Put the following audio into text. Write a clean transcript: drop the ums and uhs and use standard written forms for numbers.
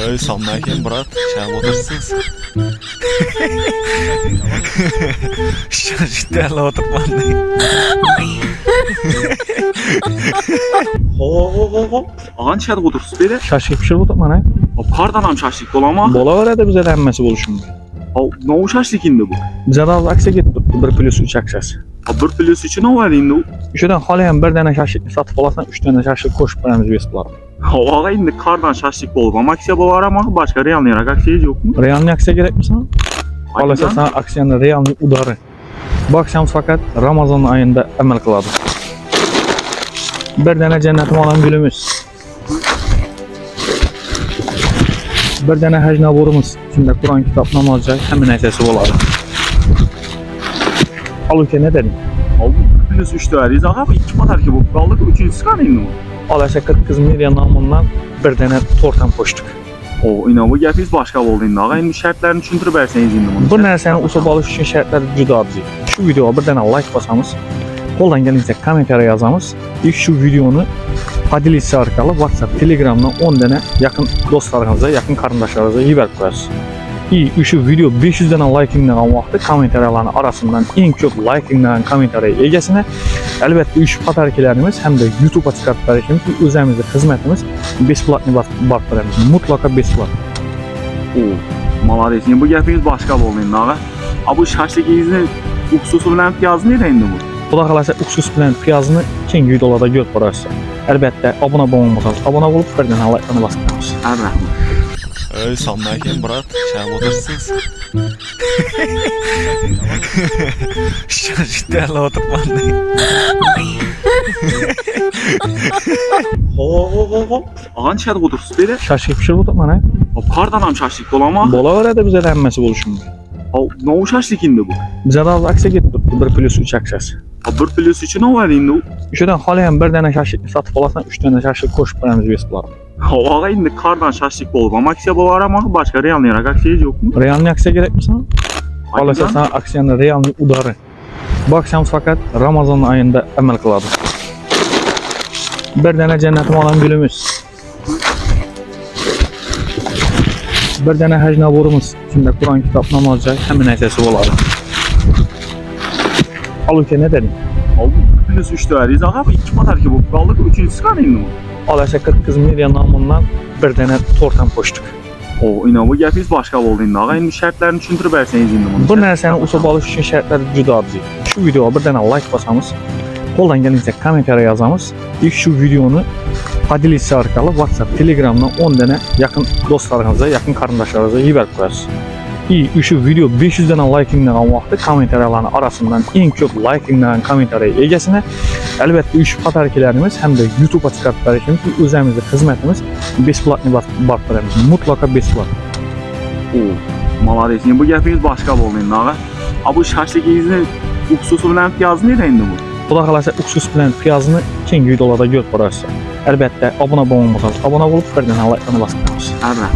Ey selamünaleyküm Murat. Şahap otursunuz. Cidden oturtmadı. Ağan içeri otursun böyle. Şaşırıp pişirib o'tirman. Kardan ham şaşlık bolama. Bo'laveradi bizada hammasi bo'lishim. Ne o şaşlık indi bu? Bizada hozir aksiya ketib turibdi 1+3 aksiyasi. Bir plüs için ne var indi? O'shadan xohlagan bir dana shashlikni sotib olasan, 3 dana shashlik qo'shib beramiz besplat. Havaga indi kardan şaşlık bol. Ama aksiya var ama başka realni aksiya yok mu? Realni aksiya kerakmi sana? Xohlasa sana aksiyani realni udari. Bu aksiyamiz faqat Ramazon oyida amal qiladi. Bir dana jannatim olan gulimiz. Bir dana haj naborimiz. Shunda Qur'on kitob namoz joy hamma narsasi bo'ladi. Al uka ne dedin? Bir plüs 3 değeriz. Ağa iki kadar ki bu. Kaldık 3. kan indi bu. Olasa 40 milyon namından bir dana tortam qo'shdik. O ina bu gəpiz başqa oldu indi. Ağa indi şərtlərini düşündürüb bərsəniz indi bunu. Bu narsani usul olish uchun shartlar juda oddiy. Shu videoga bir dana like bosamiz, qo'ldan kelgancha kommentariya yozamiz. Shu videoni podelitsiya orqali WhatsApp, Telegramdan 10 dana yaqin do'stlaringizga, yaqin qarindoshlaringizga yuborib qo'yasiz. Şu video 500 dana likinglagan vaqtda kommentariyalarning arasından eng ko'p likinglagan kommentariya egasini albatta ushbu fotografiyalarimiz hamda YouTube'a chiqarib berishimiz o'zimizning xizmatimiz besplatni barib beramiz. Mutlaqo besplat. O, malades. Bu gəpiz başqa oldu indi ağa. Bu şaşlıqınızı uksusu bilan piyazı nerə indi bu? Xudo xolasa uksus bilan piyozni keyingi videolarda ko'rib borasiz. Albatta obuna bo'lmasangiz, obuna bo'lib bir dana like'ni bosib qo'yasiz. Rahmat. Ey selamünaleyküm Murat. Şahap otursunuz. Cidden oturtmadı. Ağan içeri otursun böyle. Shashlik pishirib o'tirman. Kardan ham şaşlık bolama. Bo'laveradi bizada hammasi bo'lishim. Ne o şaşlık indi bu? Bizada hozir aksiya ketib turibdi 1+3 aksiyasi. Bir plüs için ne var indi? O'shadan xohlagan bir dana shashlikni sotib olasan, 3 dana shashlik qo'shib beramiz besplat. Havaga indi kardan şaşlık bol. Ama aksiya var ama başka realni aksiya yok mu? Realni aksiya kerakmi sana? Xohlasa sana aksiyani realni udari. Bu aksiyamiz faqat Ramazon oyida amal qiladi. Bir dana jannatim olan gulimiz. Bir dana haj naborimiz. Shunda Qur'on kitob namoz joy hamma narsasi bo'ladi. Al uka ne dedin? Bir plüs 3 değeriz. Ağa iki kadar ki bu. Kaldık 3. kan indi bu. Olasa 40 milyon namından bir dana tortam qo'shdik. O ina bu gəpiz başqa oldu indi. Ağa indi şərtlərini düşündürüb bərsəniz indi bunu. Bu narsani usul olish uchun shartlar juda oddiy. Shu videoga bir dana like bosamiz, qo'ldan kelgancha kommentariya yozamiz. Shu videoni podelitsiya orqali WhatsApp, Telegramdan 10 dana yaqin do'stlaringizga, yaqin qarindoshlaringizga yuborib qo'yasiz. Şu video 500 dana likinglagan vaqtda kommentariyalarning arasından eng ko'p likinglagan kommentariya egasini albatta ushbu fotografiyalarimiz hamda YouTube'a chiqarib berishimiz o'zimizning xizmatimiz besplatni barib beramiz. Mutlaqo besplat. O, malades. Bu gəpiz başqa oldu indi ağa. Bu şaşlıqınızı uksusu bilan piyazı nerə indi bu? Xudo xolasa uksus bilan piyozni keyingi videolarda ko'rib borasiz. Albatta obuna bo'lmasangiz, obuna bo'lib bir dana like'ni bosib qo'yasiz. Rahmat.